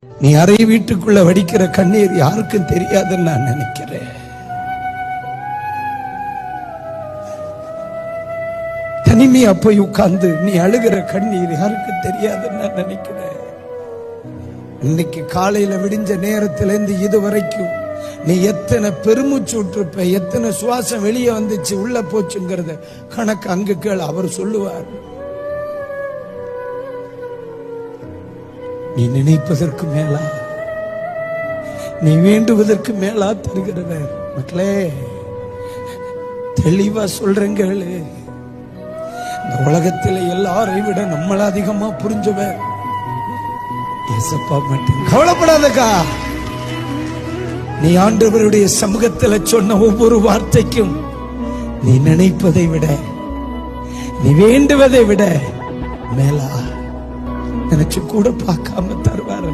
நீ அறை வீட்டுக்குள்ள வடிக்கிற கண்ணீர் யாருக்கும் தெரியாதுன்னு நான் நினைக்கிறேன். தனிமையா போய் உட்கார்ந்து நீ அழுகிற கண்ணீர் யாருக்கும் தெரியாதுன்னு நான் நினைக்கிறேன். இன்னைக்கு காலையில விடிஞ்ச நேரத்திலிருந்து இது வரைக்கும் நீ எத்தனை பெருமூச்சு விட்டுருப்ப, எத்தனை சுவாசம் வெளியே வந்துச்சு உள்ள போச்சுங்கிறத கணக்கு அங்கு கேள், அவர் சொல்லுவார். நீ நினைப்பதற்கு மேலா, நீ வேண்டுவதற்கு மேலா தருகிறவர். மக்களே, தெளிவா சொல்றேங்க, இந்த உலகத்தில எல்லாரை விட நம்மள அதிகமா புரிஞ்சவர் ஏசப்பா மட்டும். கவலைப்படாதக்கா, நீ ஆண்டவருடைய சமூகத்தில் சொன்ன ஒவ்வொரு வார்த்தைக்கும் நீ நினைப்பதை விட, நீ வேண்டுவதை விட மேலா நினைச்சு கூட பார்க்காம தருவார்.